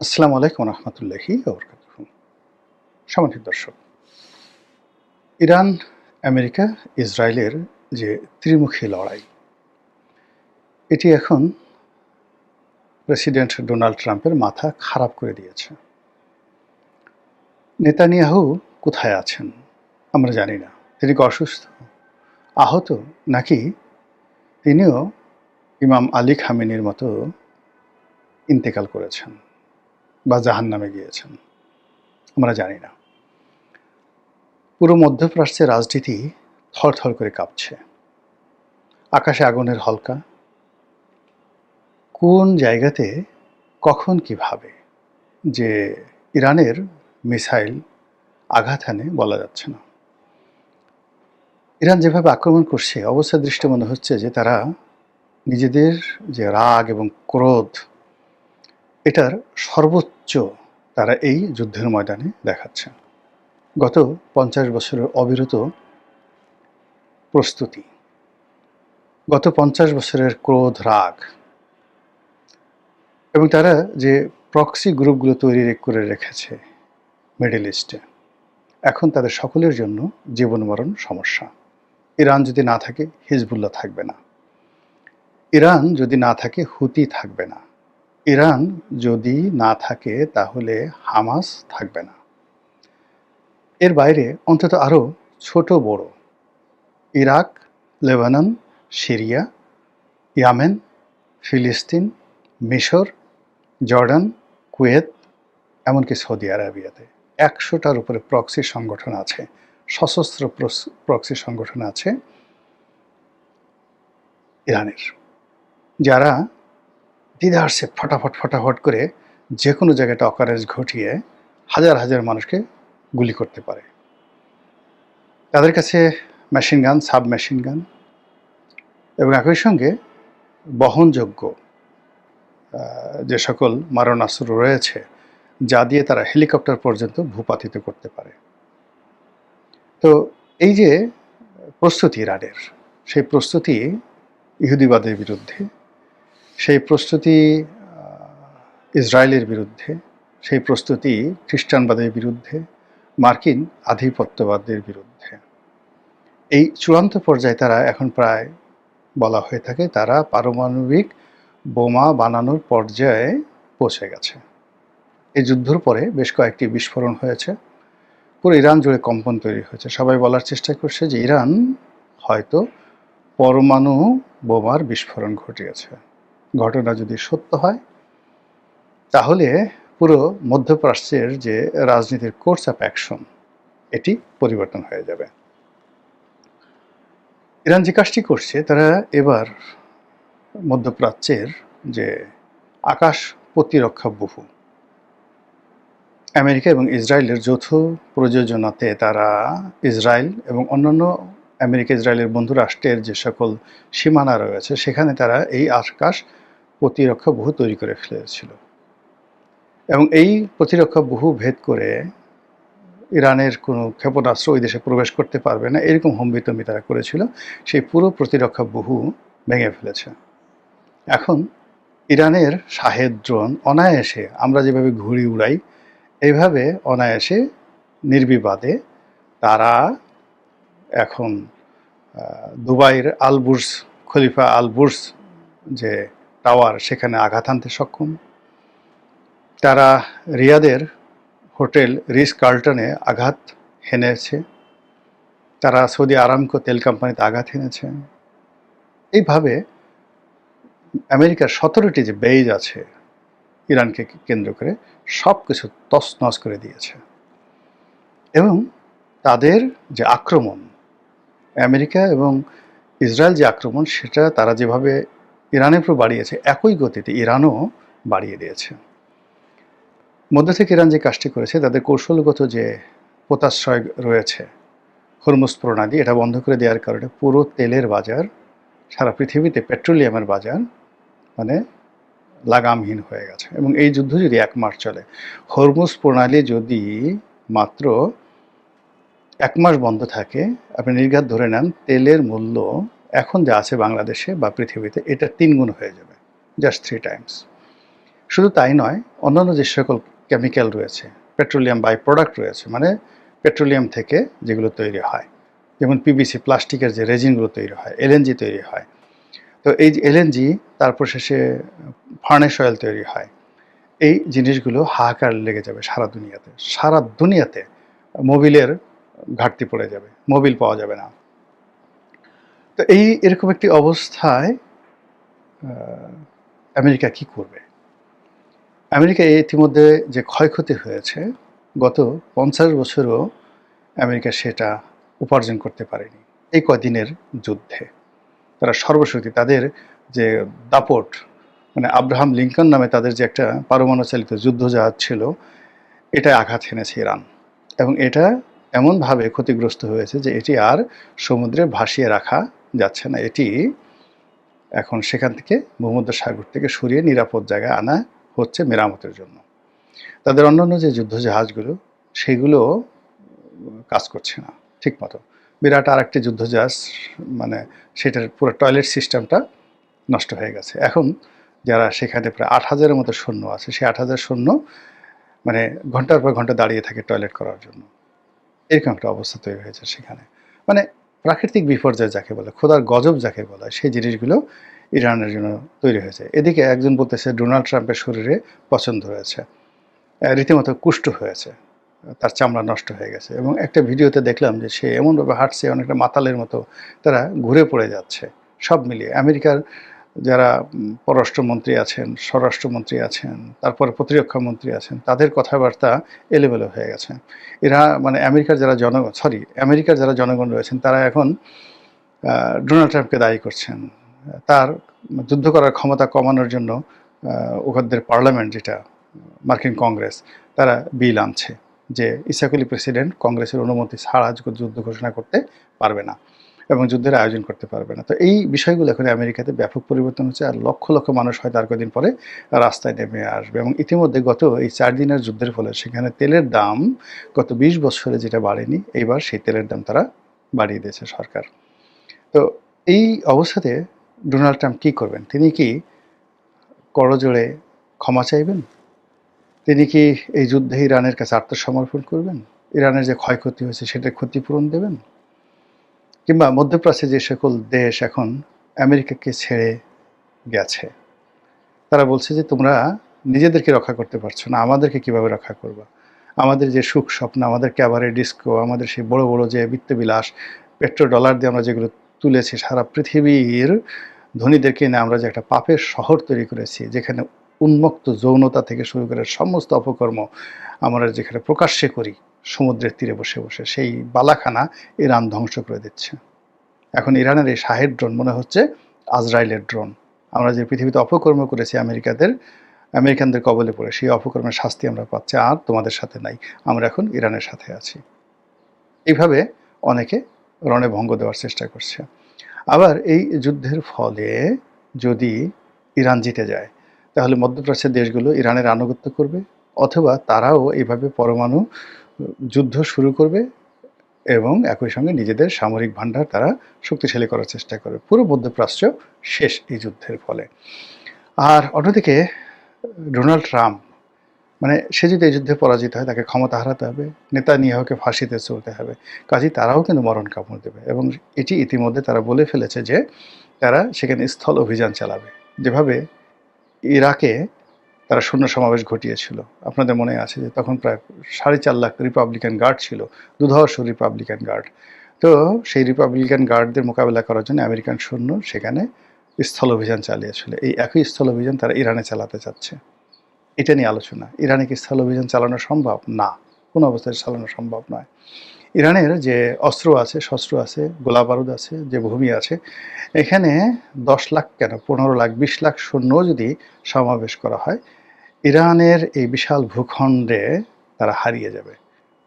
আসসালামু আলাইকুম রহমতুল্লাহি ওবরাকাতুহু। সম্মানিত দর্শক, ইরান, আমেরিকা, ইসরায়েলের যে ত্রিমুখী লড়াই, এটি এখন প্রেসিডেন্ট ডোনাল্ড ট্রাম্পের মাথা খারাপ করে দিয়েছে। নেতানিয়াহু কোথায় আছেন আমরা জানি না। তিনি কি অসুস্থ, আহত, নাকি তিনিও ইমাম আলী খামেনির মতো ইন্তেকাল করেছেন বা জাহান্নামে গিয়েছেন, আমরা জানি না। পুরো মধ্যপ্রাচ্যের রাজনীতি থরথর করে কাঁপছে। আকাশে আগুনের হলকা, কোন জায়গাতে কখন কিভাবে যে ইরানের মিসাইল আঘাত হানে বলা যাচ্ছে না। ইরান যেভাবে আক্রমণ করছে, অবস্থা দৃষ্টে মনে হচ্ছে যে তারা নিজেদের যে রাগ এবং ক্রোধ, এটার সর্বোচ্চ তারা এই যুদ্ধের ময়দানে দেখাচ্ছে। গত 50 বছরের অবিরত প্রস্তুতি, গত 50 বছরের ক্রোধ, রাগ, এবং তারা যে প্রক্সি গ্রুপগুলো তৈরি করে রেখেছে মিডল ইস্টে, এখন তাদের সকলের জন্য জীবন মরণ সমস্যা। ইরান যদি না থাকে, হিজবুল্লাহ থাকবে না। ইরান যদি না থাকে, হুতি থাকবে না। ইরান যদি না থাকে, তাহলে হামাস থাকবে না। এর বাইরে অন্তত আরও ছোট বড় ইরাক, লেবানন, সিরিয়া, ইয়ামেন, ফিলিস্তিন, মিশর, জর্ডান, কুয়েত, এমনকি সৌদি আরবিয়াতে 100টার উপরে প্রক্সি সংগঠন আছে, সশস্ত্র প্রক্সি সংগঠন আছে ইরানের, যারা দ্বিধার্সে ফটাফট করে যে কোনো জায়গাটা অকারেজ ঘটিয়ে হাজার হাজার মানুষকে গুলি করতে পারে। তাদের কাছে machine gun, sub machine gun এবং একই সঙ্গে বহনযোগ্য যে সকল মারণাস্ত্র রয়েছে, যা দিয়ে তারা হেলিকপ্টার পর্যন্ত ভূপাতিত করতে পারে। তো এই যে প্রস্তুতি ইরানের, সেই প্রস্তুতি ইহুদিবাদের বিরুদ্ধে, সেই প্রস্তুতি ইসরায়েলের বিরুদ্ধে, সেই প্রস্তুতি খ্রিস্টানবাদের বিরুদ্ধে, মার্কিন আধিপত্যবাদের বিরুদ্ধে। এই চূড়ান্ত পর্যায়ে তারা এখন প্রায় বলা হয়ে থাকে তারা পারমাণবিক বোমা বানানোর পর্যায়ে পৌঁছে গেছে। এই যুদ্ধের পরে বেশ কয়েকটি বিস্ফোরণ হয়েছে, পুরো ইরান জুড়ে কম্পন তৈরি হয়েছে। সবাই বলার চেষ্টা করছে যে ইরান হয়তো পরমাণু বোমার বিস্ফোরণ ঘটিয়েছে। ঘটনা যদি সত্য হয়, তাহলে পুরো মধ্যপ্রাচ্যের যে রাজনীতির কোর্স অফ অ্যাকশন, এটি পরিবর্তন হয়ে যাবে। ইরান যে কাজটি করছে, তারা এবার মধ্যপ্রাচ্যের যে আকাশ প্রতিরক্ষা বহু, আমেরিকা এবং ইসরায়েলের যৌথ প্রযোজনাতে তারা ইসরায়েল এবং অন্যান্য আমেরিকা ইসরায়েলের বন্ধু রাষ্ট্রের যে সকল সীমানা রয়েছে, সেখানে তারা এই আকাশ প্রতিরক্ষা বহু তৈরি করে ফেলেছিল। এবং এই প্রতিরক্ষা বহু ভেদ করে ইরানের কোনো ক্ষেপণাস্ত্র ওই দেশে প্রবেশ করতে পারবে না, এরকম হুমবিতম্বি তারা করেছিল। সেই পুরো প্রতিরক্ষা বহু ভেঙে ফেলেছে। এখন ইরানের শাহেদ ড্রোন অনায়াসে, আমরা যেভাবে ঘুড়ি উড়াই, এইভাবে অনায়াসে নির্বিবাদে তারা এখন দুবাইয়ের আলবুর্জ খলিফা আলবুর্জ যে টাওয়ার, সেখানে আঘাত আনতে সক্ষম। তারা রিয়াদের হোটেল রিস কার্লটনে আঘাত হেনেছে। তারা সৌদি আরামকো তেল কোম্পানিতে আঘাত হেনেছে। এইভাবে আমেরিকার 17টি যে বেজ আছে ইরানকে কেন্দ্র করে, সব কিছু তছনছ করে দিয়েছে। এবং তাদের যে আক্রমণ, আমেরিকা এবং ইসরায়েল যে আক্রমণ, সেটা তারা যেভাবে ইরানের উপর বাড়িয়েছে, একই গতিতে ইরানও বাড়িয়ে দিয়েছে। মধ্য থেকে ইরান যে কাজটি করেছে, তাদের কৌশলগত যে পোতাশ্রয় রয়েছে হরমুজ প্রণালী, এটা বন্ধ করে দেওয়ার কারণে পুরো তেলের বাজার, সারা পৃথিবীতে পেট্রোলিয়ামের বাজার মানে লাগামহীন হয়ে গেছে। এবং এই যুদ্ধ যদি 1 মাস চলে, হরমুজ প্রণালী যদি মাত্র 1 মাস বন্ধ থাকে, আপনি নির্ঘাত ধরে নেন তেলের মূল্য এখন যা আছে বাংলাদেশে বা পৃথিবীতে, এটা 3 গুণ হয়ে যাবে, জাস্ট 3 টাইমস। শুধু তাই নয়, অন্যান্য যে সকল কেমিক্যাল রয়েছে, পেট্রোলিয়াম বাই প্রোডাক্ট রয়েছে, মানে পেট্রোলিয়াম থেকে যেগুলো তৈরি হয়, যেমন পিভিসি প্লাস্টিকের যে রেজিনগুলো তৈরি হয়, এলএনজি তৈরি হয়। তো এই যে এলএনজি, তারপর শেষে ফার্নেস অয়েল তৈরি হয়। এই জিনিসগুলো হাহাকার লেগে যাবে সারা দুনিয়াতে। সারা দুনিয়াতে মোবিলের ঘাটতি পড়ে যাবে, মোবিল পাওয়া যাবে না। তো এরকম একটি অবস্থায় আমেরিকা কি করবে? আমেরিকা ইতিমধ্যে যে ক্ষয়ক্ষতি হয়েছে, গত 50 বছরও আমেরিকা সেটা উপার্জন করতে পারেনি এই কদিনের যুদ্ধে। তারা সর্বশক্তি, তাদের যে দাপট, মানে আব্রাহাম লিঙ্কন নামে তাদের যে একটা পারমাণু চালিত যুদ্ধজাহাজ ছিল, এটা আঘাত হেনেছে ইরান, এবং এটা এমনভাবে ক্ষতিগ্রস্ত হয়েছে যে এটি আর সমুদ্রে ভাসিয়ে রাখা যাচ্ছে না। এটি এখন সেখান থেকে ভূমধ্যসাগর থেকে সরিয়ে নিরাপদ জায়গায় আনা হচ্ছে মেরামতের জন্য। তাদের অন্যান্য যে যুদ্ধজাহাজগুলো, সেগুলো কাজ করছে না ঠিক মতো। বিরাট আর একটি যুদ্ধজাহাজ, মানে সেটার পুরো টয়লেট সিস্টেমটা নষ্ট হয়ে গেছে। এখন যারা সেখানে প্রায় 8,000-এর মতো সৈন্য আছে, সেই 8,000 সৈন্য মানে ঘন্টার পর ঘন্টা দাঁড়িয়ে থাকে টয়লেট করার জন্য। এরকম একটা অবস্থা তৈরি হয়েছে সেখানে। মানে প্রাকৃতিক বিপর্যয় যাকে বলে, খোদার গজব যাকে বলা হয়, সেই জিনিসগুলো ইরানের জন্য তৈরি হয়েছে। এদিকে একজন বলতেছে ডোনাল্ড ট্রাম্পের শরীরে পছন্দ হয়েছে, রীতিমতো কুষ্ঠ হয়েছে, তার চামড়া নষ্ট হয়ে গেছে। এবং একটা ভিডিওতে দেখলাম যে সে এমনভাবে হাঁটছে, অনেকটা মাতালের মতো তারা ঘুরে পড়ে যাচ্ছে। সব মিলিয়ে আমেরিকার যারা পররাষ্ট্রমন্ত্রী আছেন, স্বরাষ্ট্রমন্ত্রী আছেন, তারপরে প্রতিরক্ষা মন্ত্রী আছেন, তাদের কথাবার্তা এলোমেলো হয়ে গেছে। এরা মানে আমেরিকার যারা জনগণ রয়েছেন, তারা এখন ডোনাল্ড ট্রাম্পকে দায়ী করছেন। তার যুদ্ধ করার ক্ষমতা কমানোর জন্য ওদের পার্লামেন্ট, যেটা মার্কিন কংগ্রেস, তারা বিল আনছে যে ইসাক আলী প্রেসিডেন্ট কংগ্রেসের অনুমতি ছাড়া যুদ্ধ ঘোষণা করতে পারবে না এবং যুদ্ধের আয়োজন করতে পারবে না। তো এই বিষয়গুলো এখন আমেরিকাতে ব্যাপক পরিবর্তন হচ্ছে, আর লক্ষ লক্ষ মানুষ হয়তো আর কদিন পরে রাস্তায় নেমে আসবে। এবং ইতিমধ্যে গত এই 4 দিনের যুদ্ধের ফলে সেখানে তেলের দাম গত 20 বছরে যেটা বাড়েনি, এইবার সেই তেলের দাম তারা বাড়িয়ে দিয়েছে সরকার। তো এই অবস্থাতে ডোনাল্ড ট্রাম্প কী করবেন? তিনি কি করজোড়ে ক্ষমা চাইবেন? তিনি কি এই যুদ্ধে ইরানের কাছে আত্মসমর্পণ করবেন? ইরানের যে ক্ষয়ক্ষতি হয়েছে সেটার ক্ষতিপূরণ দেবেন? কিংবা মধ্যপ্রাচ্যে যে সকল দেশ এখন আমেরিকাকে ছেড়ে গেছে, তারা বলছে যে তোমরা নিজেদেরকে রক্ষা করতে পারছো না, আমাদেরকে কিভাবে রক্ষা করবা? আমাদের যে সুখ স্বপ্ন, আমাদের ক্যাবারে ডিস্কো, আমাদের সেই বড় বড় যে বিত্তবিলাস, পেট্রো ডলার দিয়ে আমরা যেগুলো তুলেছি, সারা পৃথিবীর ধনীদেরকে নিয়ে আমরা যে একটা পাপের শহর তৈরি করেছি, যেখানে উন্মুক্ত যৌনতা থেকে শুরু করে সমস্ত অপকর্ম আমরা যেখানে প্রকাশ্যে করি সমুদ্রের তীরে বসে বসে, সেই বালাখানা ইরান ধ্বংস করে দিচ্ছে। এখন ইরানের এই শাহেদ ড্রোন মনে হচ্ছে আজরাইলের ড্রোন। আমরা যে পৃথিবীতে অপকর্ম করেছি আমেরিকানদের কবলে পড়ে, সেই অপকর্মের শাস্তি আমরা পাচ্ছি। আর তোমাদের সাথে নাই, আমরা এখন ইরানের সাথে আছি। এইভাবে অনেকে রণে ভঙ্গ দেওয়ার চেষ্টা করছে। আবার এই যুদ্ধের ফলে যদি ইরান জিতে যায়, তাহলে মধ্যপ্রাচ্যের দেশগুলো ইরানের আনুগত্য করবে, অথবা তারাও এইভাবে পরমাণু যুদ্ধ শুরু করবে এবং একই সঙ্গে নিজেদের সামরিক ভান্ডার তারা শক্তিশালী করার চেষ্টা করবে। পুরো মধ্যপ্রাচ্য শেষ এই যুদ্ধের ফলে। আর অন্যদিকে ডোনাল্ড ট্রাম্প, মানে সে যদি এই যুদ্ধে পরাজিত হয়, তাকে ক্ষমতা হারাতে হবে, নেতানিয়াহুকে ফাঁসিতে চলতে হবে, কাজেই তারাও কিন্তু মরণ কামড় দেবে। এবং এটি ইতিমধ্যে তারা বলে ফেলেছে যে তারা সেখানে স্থল অভিযান চালাবে, যেভাবে ইরাকে তারা শূন্য সমাবেশ ঘটিয়েছিল। আপনাদের মনে আছে যে তখন প্রায় 4.5 লাখ রিপাবলিকান গার্ড ছিল, দুধর্ষ রিপাবলিকান গার্ড। তো সেই রিপাবলিকান গার্ডদের মোকাবেলা করার জন্য আমেরিকান সৈন্য সেখানে স্থল অভিযান চালিয়েছিল। এই একই স্থল অভিযান তারা ইরানে চালাতে চাচ্ছে। এটা নিয়ে আলোচনা। ইরানে কি স্থল অভিযান চালানো সম্ভব? না, কোনো অবস্থায় চালানো সম্ভব নয়। ইরানের যে অস্ত্র আছে, শস্ত্র আছে, গোলা বারুদ আছে, যে ভূমি আছে, এখানে 10 লাখ কেন 15 লাখ 20 লাখ সৈন্য যদি সমাবেশ করা হয়, ইরানের এই বিশাল ভূখণ্ডে তারা হারিয়ে যাবে,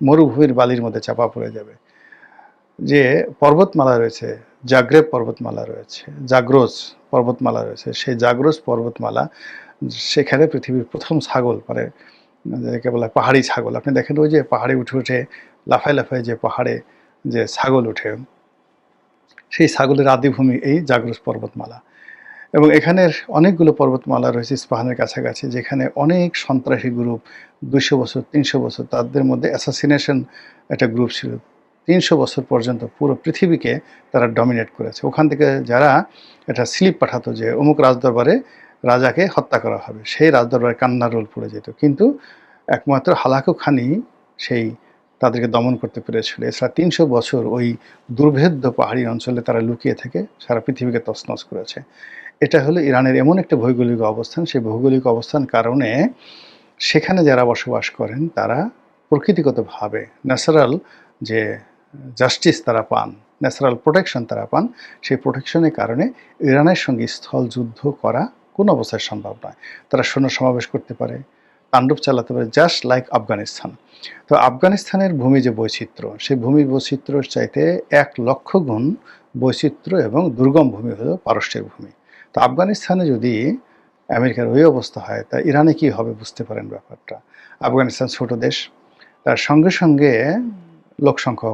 মরুভূমির বালির মধ্যে চাপা পড়ে যাবে। যে পর্বতমালা রয়েছে, জাগ্রেব পর্বতমালা রয়েছে, জাগ্রোস পর্বতমালা রয়েছে, সেই জাগ্রোস পর্বতমালা, সেখানে পৃথিবীর প্রথম ছাগল, মানে যাকে বলা হয় পাহাড়ি ছাগল। আপনি দেখেন ওই যে পাহাড়ে উঠে উঠে লাফায় লাফায় যে পাহাড়ে যে ছাগল ওঠে, সেই ছাগলের আদিভূমি এই জাগ্রোস পর্বতমালা। এবং এখানের অনেকগুলো পর্বতমালা রয়েছে ইস্পাহানের কাছাকাছি, যেখানে অনেক সন্ত্রাসী গ্রুপ 200 বছর 300 বছর, তাদের মধ্যে অ্যাসাসিনেশন একটা গ্রুপ ছিল, 300 বছর পর্যন্ত পুরো পৃথিবীকে তারা ডমিনেট করেছে। ওখান থেকে যারা একটা স্লিপ পাঠাতো যে অমুক রাজদরবারে রাজাকে হত্যা করা হবে, সেই রাজদরবারে কান্নার রোল পড়ে যেত, কিন্তু একমাত্র হালাকু খানি সেই তাদেরকে দমন করতে পেরেছিল। এছাড়া 300 বছর ওই দুর্ভেদ্য পাহাড়ি অঞ্চলে তারা লুকিয়ে থেকে সারা পৃথিবীকে তছনছ করেছে। এটা হলো ইরানের এমন একটা ভৌগোলিক অবস্থান, সেই ভৌগোলিক অবস্থান কারণে সেখানে যারা বসবাস করেন তারা প্রকৃতিগতভাবে ন্যাচারাল যে জাস্টিস তারা পান, ন্যাচারাল প্রোটেকশন তারা পান, সেই প্রোটেকশনের কারণে ইরানের সঙ্গে স্থল যুদ্ধ করা কোনো অবস্থায় সম্ভব নয়। তারা সৈন্য সমাবেশ করতে পারে, তাণ্ডব চালাতে পারে, জাস্ট লাইক আফগানিস্তান। তো আফগানিস্তানের ভূমি যে বৈচিত্র্য, সেই ভূমি বৈচিত্র্যের চাইতে 1,00,000 গুণ বৈচিত্র্য এবং দুর্গম ভূমি হলো পারস্যের ভূমি। তো আফগানিস্তানে যদি আমেরিকার ওই অবস্থা হয়, তা ইরানে কি হবে বুঝতে পারেন ব্যাপারটা। আফগানিস্তান ছোট দেশ, তার সঙ্গে সঙ্গে লোকসংখ্যা